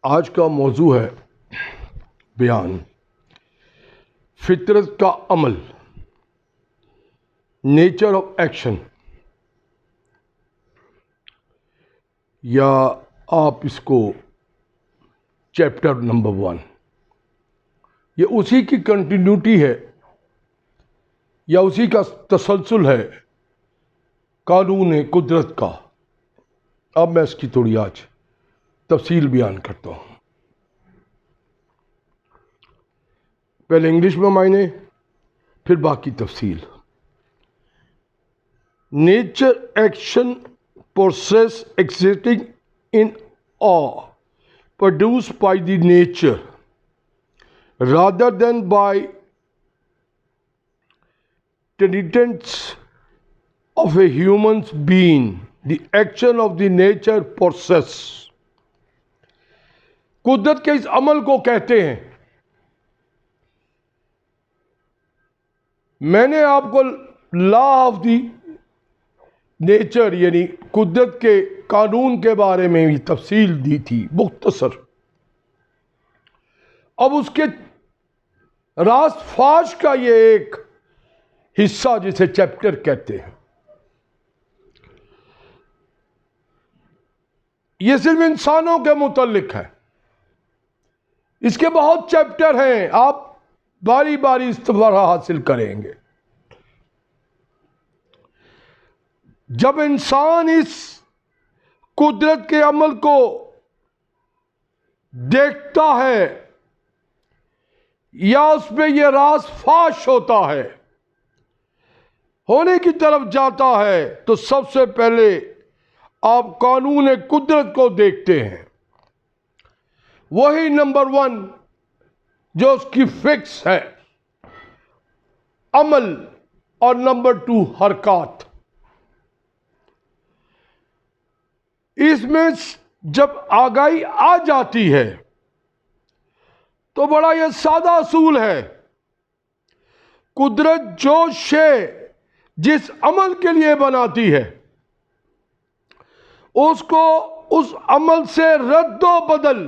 آج کا موضوع ہے بیان فطرت کا عمل، نیچر آف ایکشن، یا آپ اس کو چیپٹر نمبر 1، یہ اسی کی کنٹینیوٹی ہے یا اسی کا تسلسل ہے قانون قدرت کا۔ اب میں اس کی تھوڑی آج تفصیل بیان کرتا ہوں۔ پہلے انگلش میں معنی، پھر باقی تفصیل۔ Nature action process existing in awe produced by the nature rather than by tenets of a human being, the action of the nature process۔ قدرت کے اس عمل کو کہتے ہیں۔ میں نے آپ کو لا آف دی نیچر یعنی قدرت کے قانون کے بارے میں بھی تفصیل دی تھی مختصر۔ اب اس کے راست فاش کا یہ ایک حصہ جسے چیپٹر کہتے ہیں، یہ صرف انسانوں کے متعلق ہے۔ اس کے بہت چیپٹر ہیں، آپ باری باری استفارہ حاصل کریں گے۔ جب انسان اس قدرت کے عمل کو دیکھتا ہے یا اس میں یہ راز فاش ہوتا ہے، ہونے کی طرف جاتا ہے، تو سب سے پہلے آپ قانون قدرت کو دیکھتے ہیں، وہی نمبر 1 جو اس کی فکس ہے، عمل، اور نمبر 2 حرکات۔ اس میں جب آگاہی آ جاتی ہے تو بڑا یہ سادہ اصول ہے، قدرت جو شے جس عمل کے لیے بناتی ہے اس کو اس عمل سے رد و بدل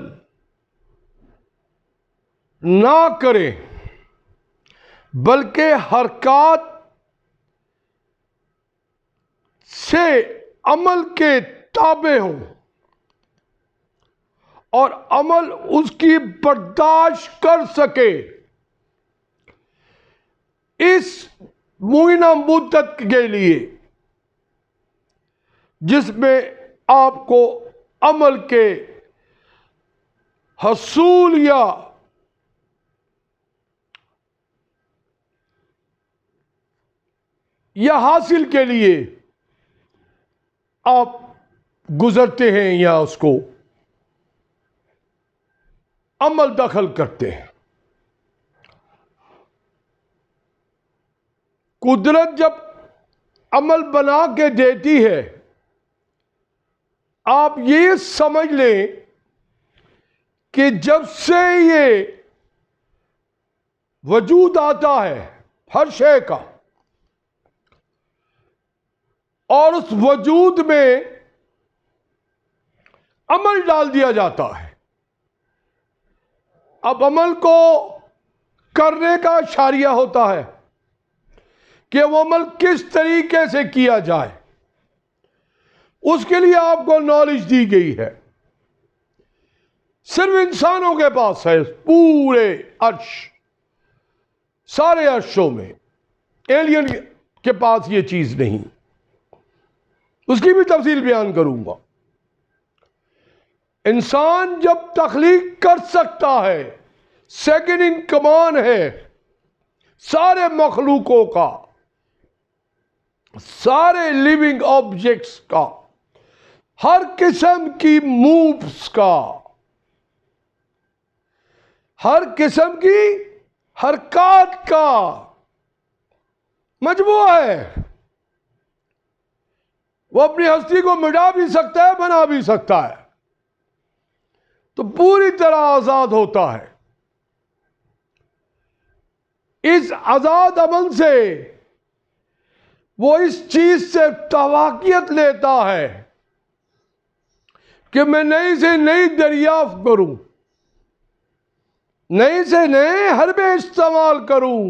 نہ کرے، بلکہ حرکات سے عمل کے تابع ہوں اور عمل اس کی برداشت کر سکے۔ اس معینہ مدت کے لیے جس میں آپ کو عمل کے حصول یا حاصل کے لیے آپ گزرتے ہیں یا اس کو عمل دخل کرتے ہیں۔ قدرت جب عمل بنا کے دیتی ہے، آپ یہ سمجھ لیں کہ جب سے یہ وجود آتا ہے ہر شے کا، اور اس وجود میں عمل ڈال دیا جاتا ہے، اب عمل کو کرنے کا اشاریہ ہوتا ہے کہ وہ عمل کس طریقے سے کیا جائے، اس کے لیے آپ کو نالج دی گئی ہے۔ صرف انسانوں کے پاس ہے، پورے عرش، سارے عرشوں میں ایلین کے پاس یہ چیز نہیں۔ اس کی بھی تفصیل بیان کروں گا۔ انسان جب تخلیق کر سکتا ہے، سیکنڈ ان کمان ہے سارے مخلوقوں کا، سارے لیونگ آبجیکٹس کا، ہر قسم کی مووز کا، ہر قسم کی حرکات کا مجموعہ ہے۔ وہ اپنی ہستی کو مٹا بھی سکتا ہے، بنا بھی سکتا ہے، تو پوری طرح آزاد ہوتا ہے۔ اس آزاد عمل سے وہ اس چیز سے تواقیت لیتا ہے کہ میں نئی سے نئی دریافت کروں، نئے سے نئے حربے استعمال کروں،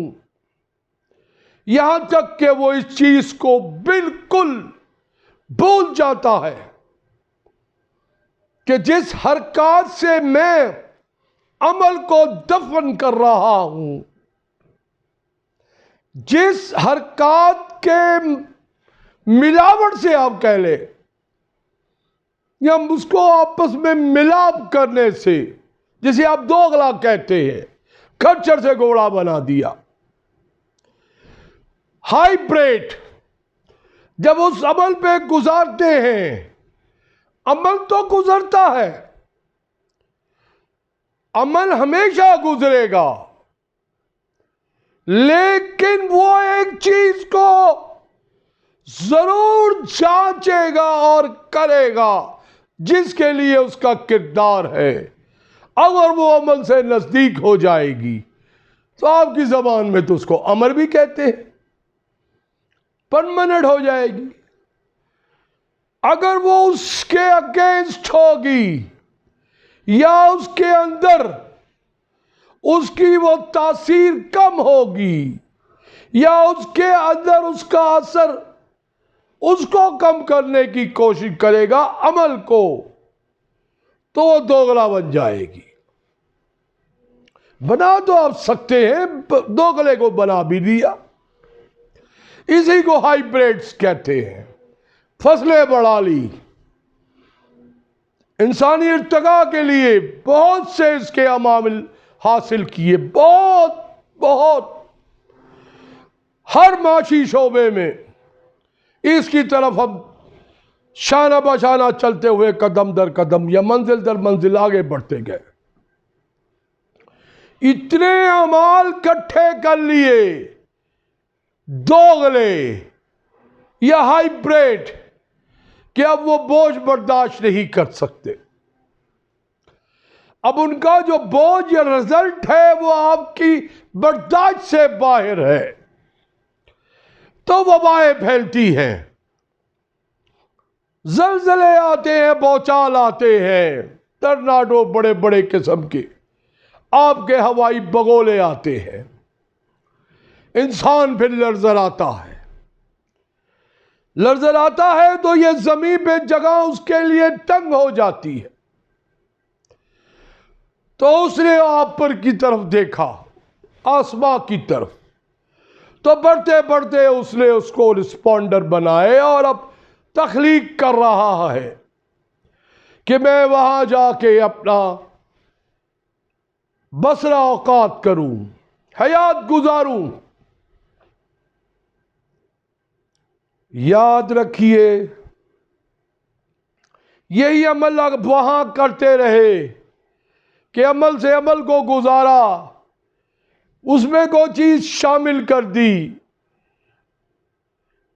یہاں تک کہ وہ اس چیز کو بالکل بھول جاتا ہے کہ جس حرکات سے میں عمل کو دفن کر رہا ہوں، جس حرکات کے ملاوٹ سے آپ کہہ لیں یا اس کو آپس میں ملاپ کرنے سے، جسے آپ دوغلا کہتے ہیں، کھچر سے گھوڑا بنا دیا، ہائیبریڈ جب اس عمل پہ گزارتے ہیں، عمل تو گزرتا ہے، عمل ہمیشہ گزرے گا، لیکن وہ ایک چیز کو ضرور جانچے گا اور کرے گا جس کے لیے اس کا کردار ہے۔ اگر وہ عمل سے نزدیک ہو جائے گی تو آپ کی زبان میں تو اس کو امر بھی کہتے ہیں، پرماننٹ ہو جائے گی۔ اگر وہ اس کے اگینسٹ ہوگی یا اس کے اندر اس کی وہ تاثیر کم ہوگی یا اس کے اندر اس کا اثر اس کو کم کرنے کی کوشش کرے گا عمل کو، تو وہ دوغلا بن جائے گی۔ بنا تو آپ سکتے ہیں، دوغلے کو بنا بھی دیا، اسی کو ہائیبریڈز کہتے ہیں۔ فصلیں بڑھا لی، انسانی ارتقاء کے لیے بہت سے اس کے عوامل حاصل کیے، بہت ہر معاشی شعبے میں اس کی طرف ہم شانہ بشانہ چلتے ہوئے قدم در قدم یا منزل در منزل آگے بڑھتے گئے۔ اتنے اعمال کٹھے کر لیے دوغلے یا ہائیبریڈ کہ اب وہ بوجھ برداشت نہیں کر سکتے۔ اب ان کا جو بوجھ یا رزلٹ ہے وہ آپ کی برداشت سے باہر ہے، تو وبائیں پھیلتی ہیں، زلزلے آتے ہیں، بھوچال آتے ہیں، ٹرناڈو بڑے بڑے قسم کے، آپ کے ہوائی بگولے آتے ہیں، انسان پھر لرزراتا ہے۔ لرزراتا ہے تو یہ زمین پہ جگہ اس کے لیے تنگ ہو جاتی ہے، تو اس نے آپ پر کی طرف دیکھا، آسمان کی طرف، تو بڑھتے بڑھتے اس نے اس کو رسپونڈر بنائے اور اب تخلیق کر رہا ہے کہ میں وہاں جا کے اپنا بسرا اوقات کروں، حیات گزاروں۔ یاد رکھیے، یہی عمل وہاں کرتے رہے کہ عمل سے عمل کو گزارا، اس میں کوئی چیز شامل کر دی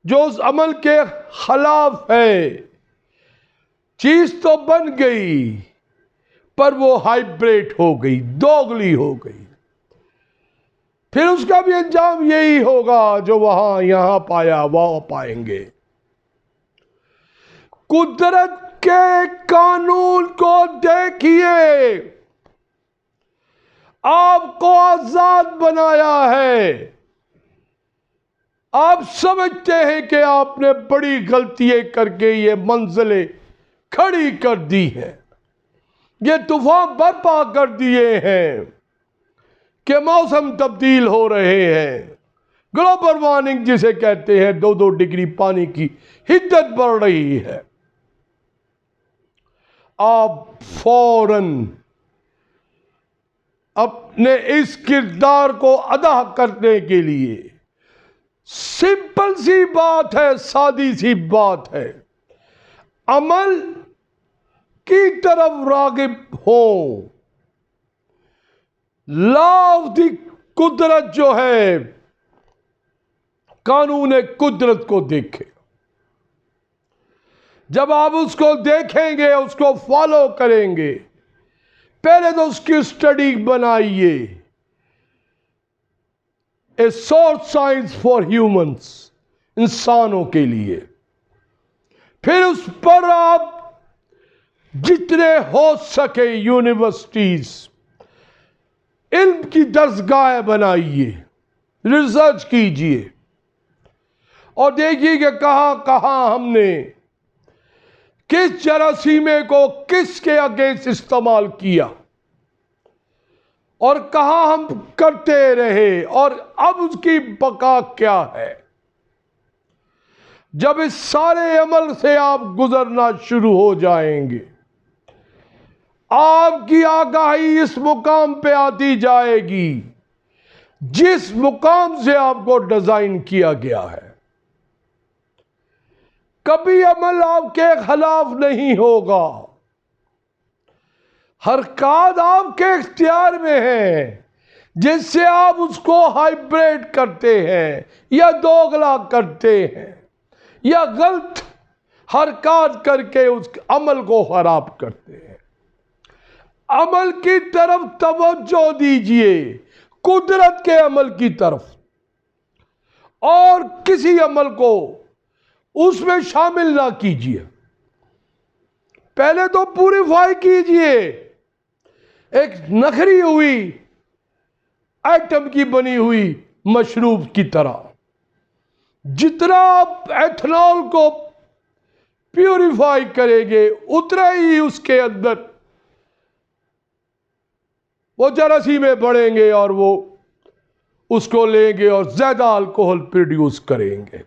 جو اس عمل کے خلاف ہے، چیز تو بن گئی پر وہ ہائیبریڈ ہو گئی، دوغلی ہو گئی۔ پھر اس کا بھی انجام یہی ہوگا جو وہاں یہاں پایا وہاں پائیں گے۔ قدرت کے قانون کو دیکھیے، آپ کو آزاد بنایا ہے، آپ سمجھتے ہیں کہ آپ نے بڑی غلطیاں کر کے یہ منزلیں کھڑی کر دی ہیں، یہ طوفان برپا کر دیے ہیں کہ موسم تبدیل ہو رہے ہیں، گلوبل وارمنگ جسے کہتے ہیں، 2 ڈگری پانی کی حدت بڑھ رہی ہے۔ آپ فوراً اپنے اس کردار کو ادا کرنے کے لیے، سمپل سی بات ہے، سادی سی بات ہے، عمل کی طرف راغب ہوں۔ لا آف دی قدرت جو ہے، قانون قدرت کو دیکھیں۔ جب آپ اس کو دیکھیں گے، اس کو فالو کریں گے، پہلے تو اس کی اسٹڈی بنائیے، a source science for humans, انسانوں کے لیے۔ پھر اس پر آپ جتنے ہو سکے یونیورسٹیز علم کی درسگاہیں بنائیے، ریسرچ کیجئے اور دیکھیے کہ کہاں کہاں ہم نے کس جراثیمے کو کس کے اگینسٹ استعمال کیا اور کہاں ہم کرتے رہے اور اب اس کی بقا کیا ہے۔ جب اس سارے عمل سے آپ گزرنا شروع ہو جائیں گے، آپ کی آگاہی اس مقام پہ آتی جائے گی جس مقام سے آپ کو ڈیزائن کیا گیا ہے۔ کبھی عمل آپ کے خلاف نہیں ہوگا، حرکات آپ کے اختیار میں ہیں، جس سے آپ اس کو ہائبریٹ کرتے ہیں یا دوگلا کرتے ہیں یا غلط حرکات کر کے اس عمل کو خراب کرتے ہیں۔ عمل کی طرف توجہ دیجئے، قدرت کے عمل کی طرف، اور کسی عمل کو اس میں شامل نہ کیجئے۔ پہلے تو پیوریفائی کیجئے، ایک نکھری ہوئی ایٹم کی بنی ہوئی مشروب کی طرح۔ جتنا آپ ایتھنال کو پیوریفائی کریں گے اتنا ہی اس کے اندر وہ جراثیمیں بڑھیں گے اور وہ اس کو لیں گے اور زیادہ الکوہل پروڈیوس کریں گے۔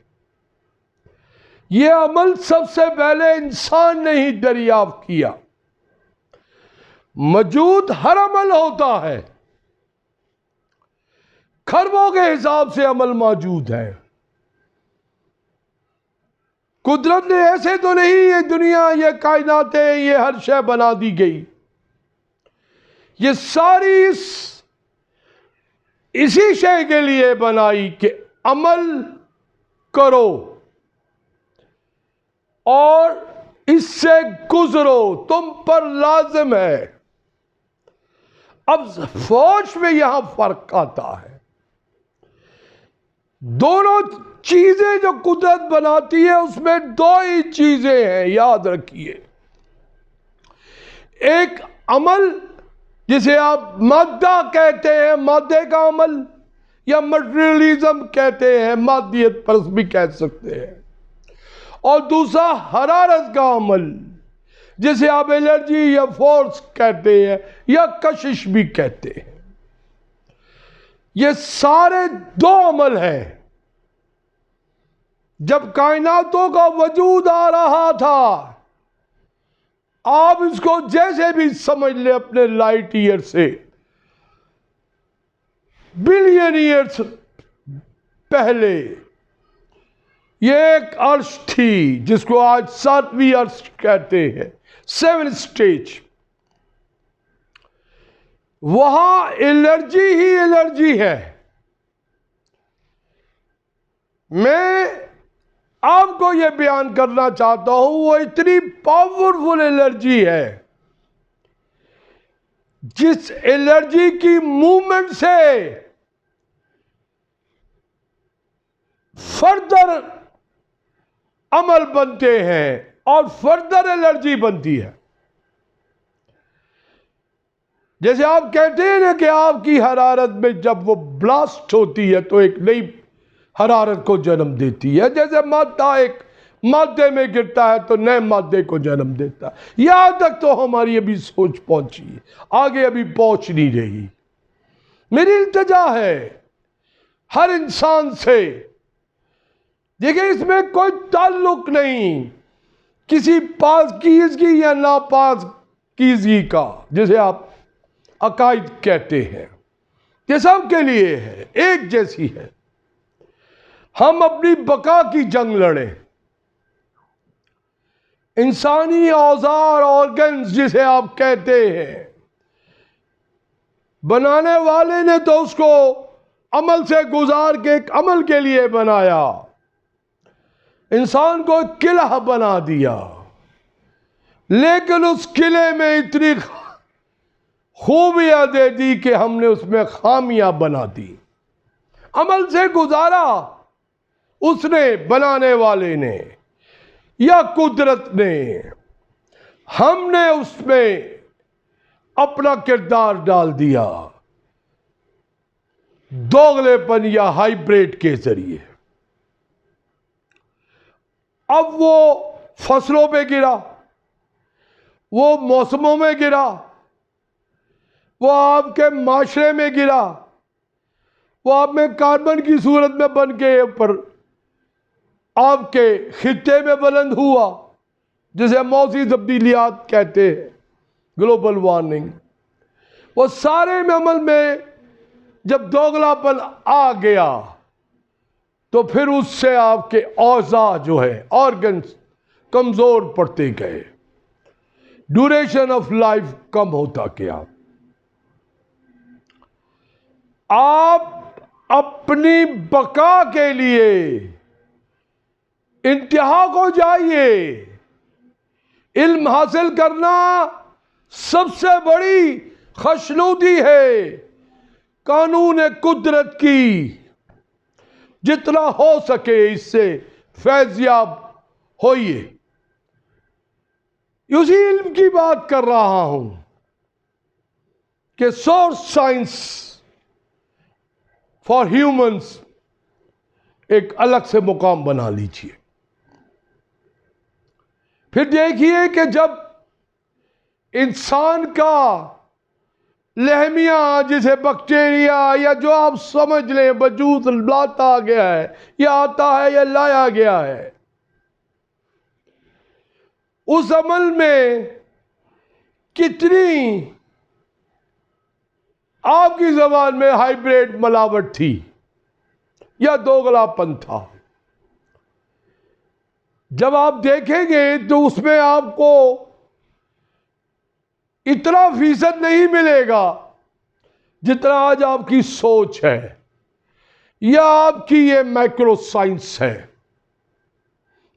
یہ عمل سب سے پہلے انسان نے ہی دریافت کیا۔ موجود ہر عمل ہوتا ہے، کھربوں کے حساب سے عمل موجود ہے۔ قدرت نے ایسے تو نہیں یہ دنیا، یہ کائناتیں، یہ ہر شے بنا دی گئی۔ یہ ساری اسی شے کے لیے بنائی کہ عمل کرو اور اس سے گزرو، تم پر لازم ہے۔ اب فوج میں یہاں فرق آتا ہے۔ دونوں چیزیں جو قدرت بناتی ہے اس میں دو ہی چیزیں ہیں، یاد رکھیے۔ ایک عمل جسے آپ مادہ کہتے ہیں، مادے کا عمل، یا مٹیریلزم کہتے ہیں، مادیت پرست بھی کہہ سکتے ہیں، اور دوسرا حرارت کا عمل جسے آپ انرجی یا فورس کہتے ہیں یا کشش بھی کہتے ہیں۔ یہ سارے دو عمل ہیں۔ جب کائناتوں کا وجود آ رہا تھا، آپ اس کو جیسے بھی سمجھ لیں اپنے لائٹ ایئر سے، بلین ایئرز پہلے یہ ایک عرش تھی جس کو آج 7ویں عرش کہتے ہیں، 7 سٹیج۔ وہاں الرجی ہی الرجی ہے۔ میں آپ کو یہ بیان کرنا چاہتا ہوں، وہ اتنی پاورفل الرجی ہے جس الرجی کی موومنٹ سے فردر عمل بنتے ہیں اور فردر الرجی بنتی ہے۔ جیسے آپ کہتے ہیں نا کہ آپ کی حرارت میں جب وہ بلاسٹ ہوتی ہے تو ایک نئی حرارت کو جنم دیتی ہے، جیسے مادہ ایک مادے میں گرتا ہے تو نئے مادے کو جنم دیتا ہے۔ یہاں تک تو ہماری ابھی سوچ پہنچی ہے، آگے ابھی پہنچ نہیں رہی۔ میری التجا ہے ہر انسان سے، دیکھیں اس میں کوئی تعلق نہیں کسی پاکیزگی یا ناپاکیزگی کا، جسے آپ عقائد کہتے ہیں، یہ سب کے لیے ہے، ایک جیسی ہے۔ ہم اپنی بقا کی جنگ لڑیں۔ انسانی اوزار، آرگنز جسے آپ کہتے ہیں، بنانے والے نے تو اس کو عمل سے گزار کے ایک عمل کے لیے بنایا، انسان کو ایک قلعہ بنا دیا، لیکن اس قلعے میں اتنی خوبیاں دے دی کہ ہم نے اس میں خامیاں بنا دی۔ عمل سے گزارا اس نے، بنانے والے نے یا قدرت نے۔ ہم نے اس میں اپنا کردار ڈال دیا دوغلے پن یا ہائیبریڈ کے ذریعے. اب وہ فصلوں پہ گرا، وہ موسموں میں گرا، وہ آپ کے معاشرے میں گرا، وہ آپ میں کاربن کی صورت میں بن کے اوپر آپ کے خطے میں بلند ہوا، جسے موسمی تبدیلیات کہتے ہیں، گلوبل وارمنگ. وہ سارے عمل میں جب دوگلا پن آ گیا تو پھر اس سے آپ کے اعضاء جو ہے آرگنز کمزور پڑتے گئے، ڈیوریشن آف لائف کم ہوتا گیا. آپ اپنی بقا کے لیے انتہا کو جائیے. علم حاصل کرنا سب سے بڑی خوشنودی ہے قانون قدرت کی. جتنا ہو سکے اس سے فیض یاب ہوئیے. اسی علم کی بات کر رہا ہوں کہ سورس سائنس فار ہیومنز ایک الگ سے مقام بنا لیجیے. پھر دیکھیے کہ جب انسان کا لہمیہ جسے بیکٹیریا یا جو آپ سمجھ لیں وجود لاتا گیا ہے یا آتا ہے یا لایا گیا ہے، اس عمل میں کتنی آپ کی زبان میں ہائیبریڈ ملاوٹ تھی یا دوگلا پن تھا. جب آپ دیکھیں گے تو اس میں آپ کو اتنا فیصد نہیں ملے گا جتنا آج آپ کی سوچ ہے یا آپ کی یہ مائکرو سائنس ہے،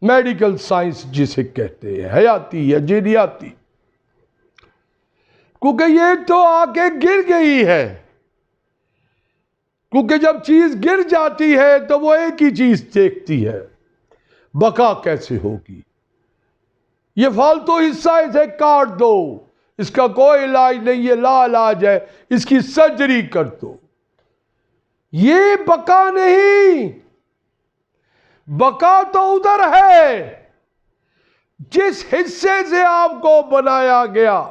میڈیکل سائنس جسے کہتے ہیں، حیاتی یا جینیاتی. کیونکہ یہ تو آ کے گر گئی ہے. کیونکہ جب چیز گر جاتی ہے تو وہ ایک ہی چیز دیکھتی ہے، بقا کیسے ہوگی. یہ فالتو حصہ اسے کاٹ دو، اس کا کوئی علاج نہیں، یہ لا علاج ہے، اس کی سرجری کر دو. یہ بقا نہیں. بقا تو ادھر ہے جس حصے سے آپ کو بنایا گیا،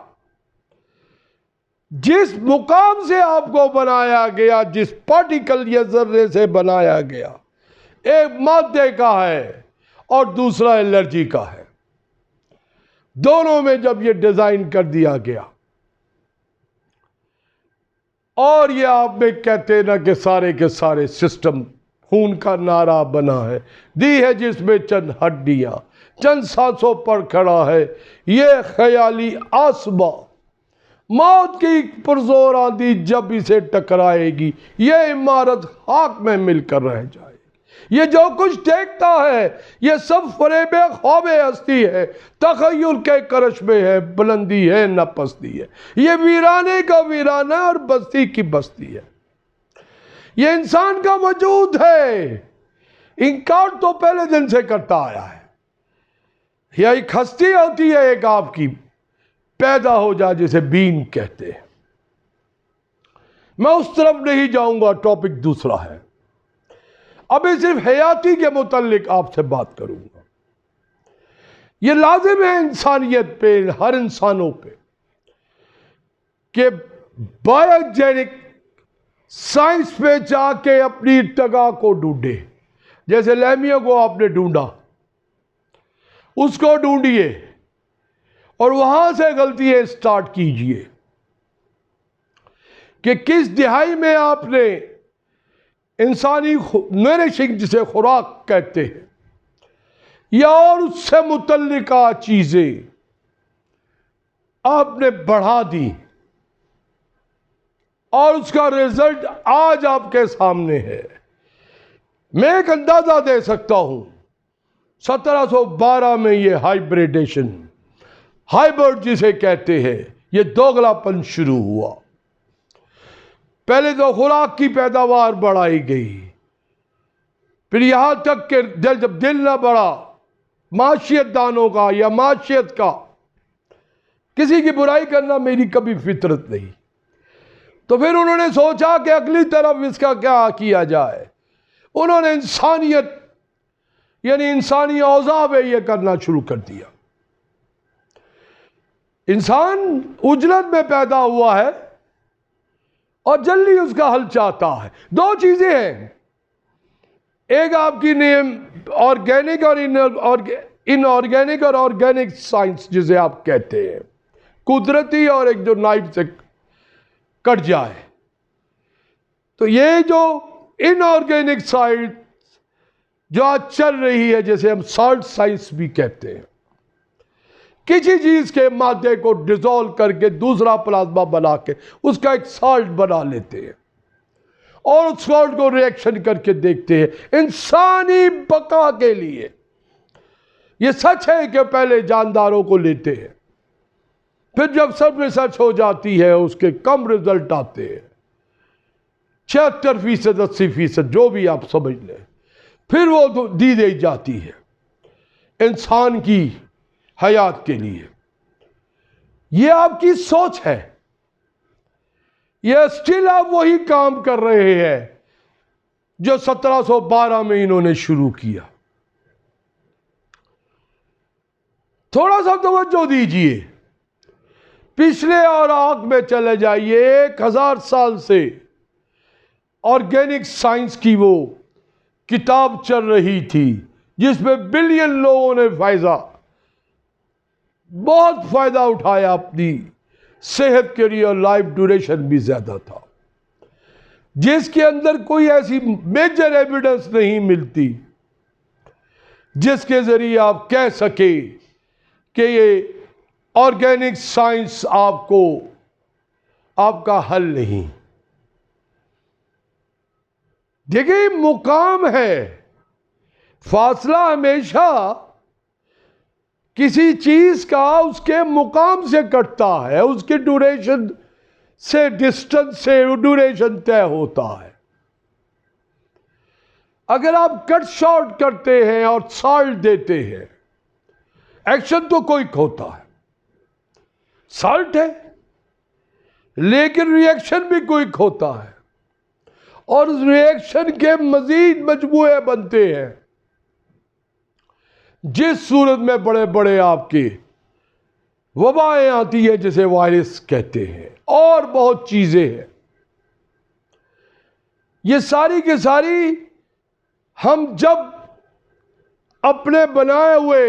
جس مقام سے آپ کو بنایا گیا، جس پارٹیکل یا ذرے سے بنایا گیا. ایک مادے کا ہے اور دوسرا الرجی کا ہے. دونوں میں جب یہ ڈیزائن کر دیا گیا اور یہ آپ میں کہتے نا کہ سارے کے سارے سسٹم خون کا نعرہ بنا ہے، دی ہے جس میں چند ہڈیاں چند سانسوں پر کھڑا ہے یہ خیالی آسماں. موت کی پرزور آندھی جب اسے ٹکرائے گی یہ عمارت خاک میں مل کر رہ جائے گی. یہ جو کچھ دیکھتا ہے یہ سب فریب خواب ہستی ہے، تخیل کے کرش میں ہے، بلندی ہے نہ پستی ہے. یہ ویرانے کا ویرانہ اور بستی کی بستی ہے. یہ انسان کا وجود ہے. انکار تو پہلے دن سے کرتا آیا ہے. یا ایک ہستی ہوتی ہے ایک آپ کی پیدا ہو جا جسے بین کہتے ہیں. میں اس طرف نہیں جاؤں گا، ٹاپک دوسرا ہے. ابھی صرف حیاتی کے متعلق آپ سے بات کروں گا. یہ لازم ہے انسانیت پہ، ہر انسانوں پہ، کہ بایوجینک سائنس پہ جا کے اپنی ارتقا کو ڈھونڈے. جیسے لیمیوں کو آپ نے ڈھونڈا، اس کو ڈھونڈیے اور وہاں سے غلطیاں سٹارٹ کیجئے کہ کس دہائی میں آپ نے انسانی نریشنگ جسے خوراک کہتے ہیں یا اور اس سے متعلقہ چیزیں آپ نے بڑھا دی اور اس کا رزلٹ آج آپ کے سامنے ہے. میں ایک اندازہ دے سکتا ہوں 1712 میں یہ ہائیبریڈیشن، ہائیبرڈ جسے کہتے ہیں، یہ دوگلا پن شروع ہوا. پہلے تو خوراک کی پیداوار بڑھائی گئی، پھر یہاں تک کہ جب دل نہ بڑھا معاشیت دانوں کا یا معاشیت کا کسی کی برائی کرنا میری کبھی فطرت نہیں. تو پھر انہوں نے سوچا کہ اگلی طرف اس کا کیا کیا جائے. انہوں نے انسانیت یعنی انسانی اوضاع میں یہ کرنا شروع کر دیا. انسان اجلت میں پیدا ہوا ہے اور جلدی اس کا حل چاہتا ہے. دو چیزیں ہیں، ایک آپ کی نیم آرگینک اور ان آرگینک اور آرگینک سائنس جسے آپ کہتے ہیں، قدرتی اور ایک جو نائف سے کٹ جائے. تو یہ جو ان آرگینک سائنس جو آج چل رہی ہے، جیسے ہم سالٹ سائنس بھی کہتے ہیں، کسی چیز کے مادے کو ڈیزولو کر کے دوسرا پلازما بنا کے اس کا ایک سالٹ بنا لیتے ہیں اور اس سالٹ کو ریئیکشن کر کے دیکھتے ہیں. انسانی بقا کے لیے یہ سچ ہے کہ پہلے جانداروں کو لیتے ہیں، پھر جب سب ریسرچ ہو جاتی ہے اس کے کم رزلٹ آتے ہیں، 76% 80% جو بھی آپ سمجھ لیں، پھر وہ دی جاتی ہے انسان کی حیات کے لیے. یہ آپ کی سوچ ہے. یہ اسٹل آپ وہی کام کر رہے ہیں جو 1712 میں انہوں نے شروع کیا. تھوڑا سا توجہ دیجئے، پچھلے اور آگ میں چلے جائیے. 1000 سال سے آرگینک سائنس کی وہ کتاب چل رہی تھی جس میں بلین لوگوں نے بہت فائدہ اٹھایا، اپنی صحت کے لیے، اور لائف ڈیوریشن بھی زیادہ تھا، جس کے اندر کوئی ایسی میجر ایویڈنس نہیں ملتی جس کے ذریعے آپ کہہ سکے کہ یہ آرگینک سائنس آپ کا حل نہیں. دیکھیں مقام ہے، فاصلہ ہمیشہ کسی چیز کا اس کے مقام سے کٹتا ہے، اس کی ڈیوریشن سے، ڈسٹنس سے ڈیوریشن طے ہوتا ہے. اگر آپ کٹ شارٹ کرتے ہیں اور سالٹ دیتے ہیں، ایکشن تو کوئی ہوتا ہے، سالٹ ہے، لیکن ری ایکشن بھی کوئی ہوتا ہے، اور اس ری ایکشن کے مزید مجموعے بنتے ہیں. جس صورت میں بڑے بڑے آپ کی وبائیں آتی ہیں جسے وائرس کہتے ہیں، اور بہت چیزیں ہیں. یہ ساری کی ساری ہم جب اپنے بنائے ہوئے،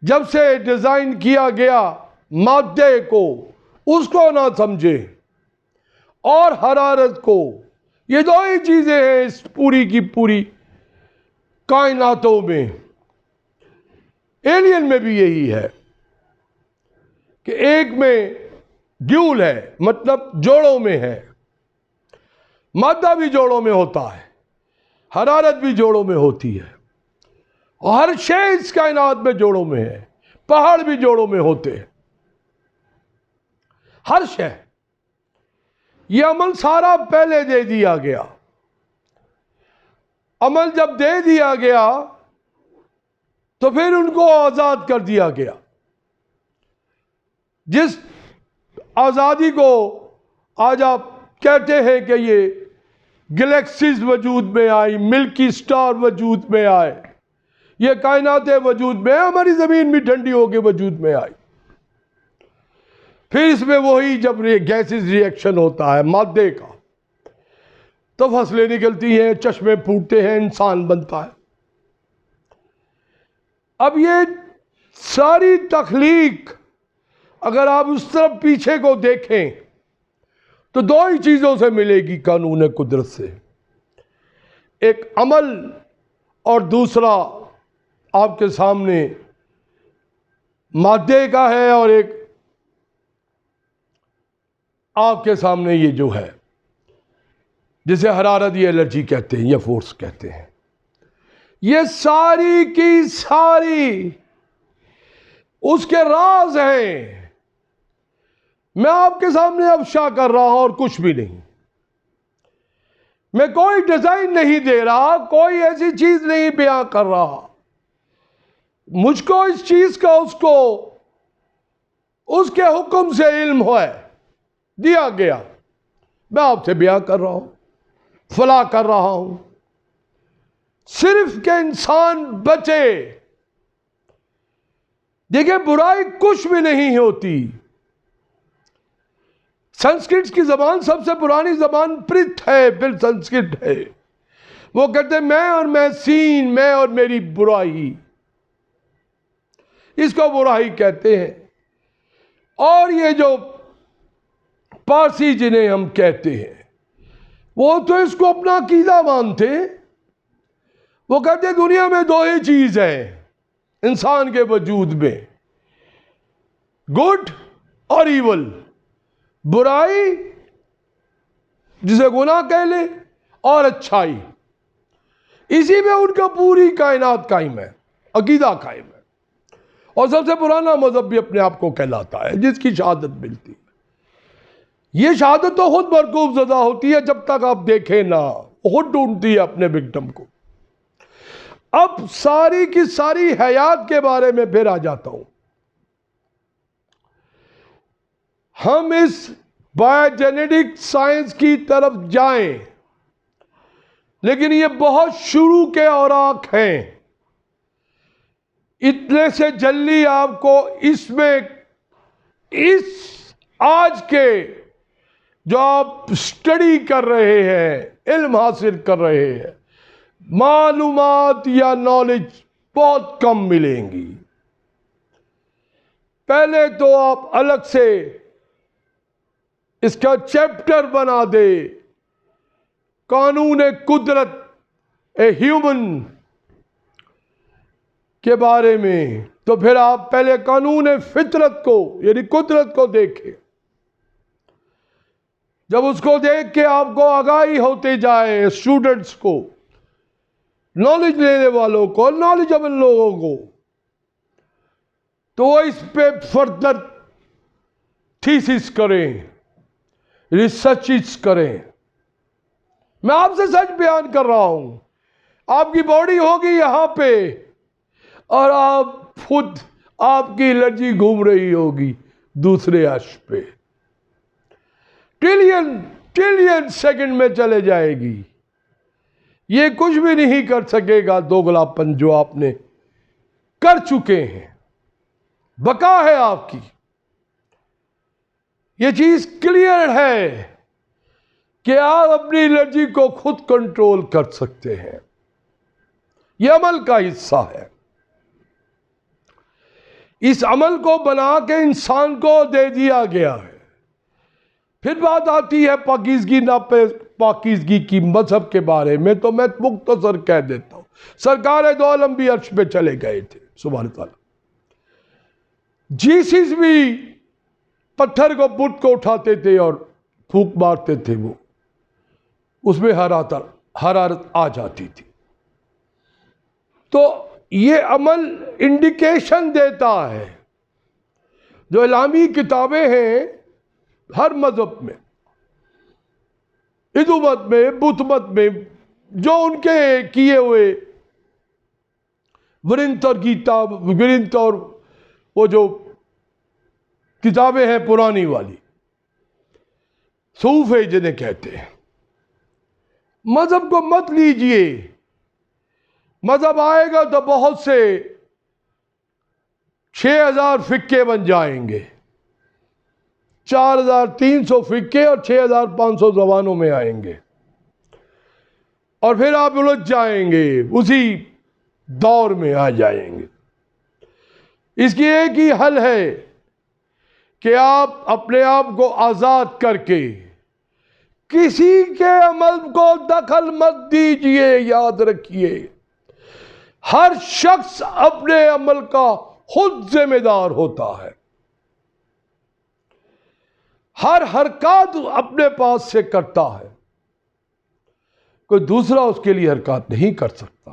جب سے ڈیزائن کیا گیا مادے کو، اس کو نہ سمجھیں، اور حرارت کو، یہ دو ہی چیزیں ہیں اس پوری کی پوری کائناتوں میں. ایلین میں بھی یہی ہے کہ ایک میں ڈیول ہے، مطلب جوڑوں میں ہے، مادہ بھی جوڑوں میں ہوتا ہے، حرارت بھی جوڑوں میں ہوتی ہے، اور ہر شے اس کائنات میں جوڑوں میں ہے. پہاڑ بھی جوڑوں میں ہوتے ہیں، ہر شے. یہ عمل سارا پہلے دے دیا گیا. عمل جب دے دیا گیا تو پھر ان کو آزاد کر دیا گیا. جس آزادی کو آج آپ کہتے ہیں کہ یہ گلیکسیز وجود میں آئی، ملکی سٹار وجود میں آئے، یہ کائناتیں وجود میں، ہماری زمین بھی ٹھنڈی ہو کے وجود میں آئی. پھر اس میں وہی جب گیسز ری ایکشن ہوتا ہے مادے کا، تو فصلیں نکلتی ہیں، چشمے پھوٹتے ہیں، انسان بنتا ہے. اب یہ ساری تخلیق اگر آپ اس طرف پیچھے کو دیکھیں تو دو ہی چیزوں سے ملے گی قانون قدرت سے، ایک عمل اور دوسرا آپ کے سامنے مادے کا ہے، اور ایک آپ کے سامنے یہ جو ہے جسے حرارت یا الرجی کہتے ہیں یا فورس کہتے ہیں. یہ ساری کی ساری اس کے راز ہیں. میں آپ کے سامنے افشا کر رہا ہوں اور کچھ بھی نہیں. میں کوئی ڈیزائن نہیں دے رہا، کوئی ایسی چیز نہیں بیان کر رہا. مجھ کو اس چیز کا اس کو اس کے حکم سے علم ہے دیا گیا. میں آپ سے بیان کر رہا ہوں, فلاح کر رہا ہوں, صرف کہ انسان بچے. دیکھیں برائی کچھ بھی نہیں ہوتی. سنسکرت کی زبان سب سے پرانی زبان پرت ہے, پھر سنسکرت ہے. وہ کہتے ہیں میں اور میں سین, میں اور میری برائی, اس کو برائی کہتے ہیں. اور یہ جو پارسی جنہیں ہم کہتے ہیں وہ تو اس کو اپنا عقیدہ مانتے. وہ کہتے ہیں دنیا میں دو ہی چیز ہیں انسان کے وجود میں, گڈ اور ایول, برائی جسے گناہ کہہ لیں اور اچھائی. اسی میں ان کا پوری کائنات قائم ہے, عقیدہ قائم ہے. اور سب سے پرانا مذہب بھی اپنے آپ کو کہلاتا ہے جس کی شہادت ملتی ہے. یہ شہادت تو خود مرکوب زدہ ہوتی ہے جب تک آپ دیکھیں نہ, خود ڈھونڈتی ہے اپنے وکٹم کو. اب ساری کی ساری حیات کے بارے میں پھر آ جاتا ہوں. ہم اس بایو جینیٹک سائنس کی طرف جائیں, لیکن یہ بہت شروع کے اوراق ہیں. اتنے سے جلدی آپ کو اس میں اس آج کے جو آپ اسٹڈی کر رہے ہیں, علم حاصل کر رہے ہیں, معلومات یا نالج بہت کم ملیں گی. پہلے تو آپ الگ سے اس کا چیپٹر بنا دے, قانون قدرت اے ہیومن کے بارے میں, تو پھر آپ پہلے قانون فطرت کو یعنی قدرت کو دیکھیں. جب اس کو دیکھ کے آپ کو آگاہی ہوتے جائے, اسٹوڈنٹس کو, نالج لینے والوں کو, نالجبل لوگوں کو, تو وہ اس پہ فردر تھیسس کریں, ریسرچ کریں. میں آپ سے سچ بیان کر رہا ہوں, آپ کی باڈی ہوگی یہاں پہ اور آپ خود آپ کی الرجی گھوم رہی ہوگی دوسرے عرش پہ, ٹریلین سیکنڈ میں چلے جائے گی. یہ کچھ بھی نہیں کر سکے گا دوگلاپن جو آپ نے کر چکے ہیں. بقا ہے آپ کی. یہ چیز کلیئر ہے کہ آپ اپنی الرجی کو خود کنٹرول کر سکتے ہیں. یہ عمل کا حصہ ہے. اس عمل کو بنا کے انسان کو دے دیا گیا ہے. پھر بات آتی ہے پاکیزگی نہ پاکیزگی کی مذہب کے بارے میں, تو میں مختصر کہہ دیتا ہوں. سرکار دو عالم بھی عرش پہ چلے گئے تھے سبحانہ تعالیٰ. جیسس بھی پتھر کو بت کو اٹھاتے تھے اور پھونک مارتے تھے, وہ اس میں حرارت آ جاتی تھی. تو یہ عمل انڈیکیشن دیتا ہے. جو اسلامی کتابیں ہیں ہر مذہب میں, ہندو مت میں, بدھ مت میں, جو ان کے کیے ہوئے ورنت اور گیتا, ورنت اور وہ جو کتابیں ہیں پرانی والی, صوفے جنہیں کہتے ہیں, مذہب کو مت لیجئے. مذہب آئے گا تو بہت سے 6000 فقے بن جائیں گے, 4300 فقے اور 6500 زبانوں میں آئیں گے, اور پھر آپ الجھ جائیں گے, اسی دور میں آ جائیں گے. اس کی ایک ہی حل ہے کہ آپ اپنے آپ کو آزاد کر کے کسی کے عمل کو دخل مت دیجئے. یاد رکھیے ہر شخص اپنے عمل کا خود ذمہ دار ہوتا ہے. ہر حرکات اپنے پاس سے کرتا ہے, کوئی دوسرا اس کے لیے حرکات نہیں کر سکتا.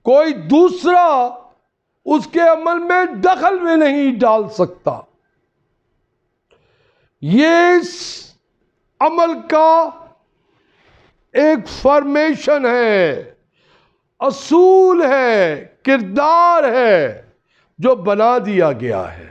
کوئی دوسرا اس کے عمل میں دخل میں نہیں ڈال سکتا. یہ اس عمل کا ایک فارمیشن ہے, اصول ہے, کردار ہے جو بنا دیا گیا ہے.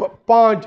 5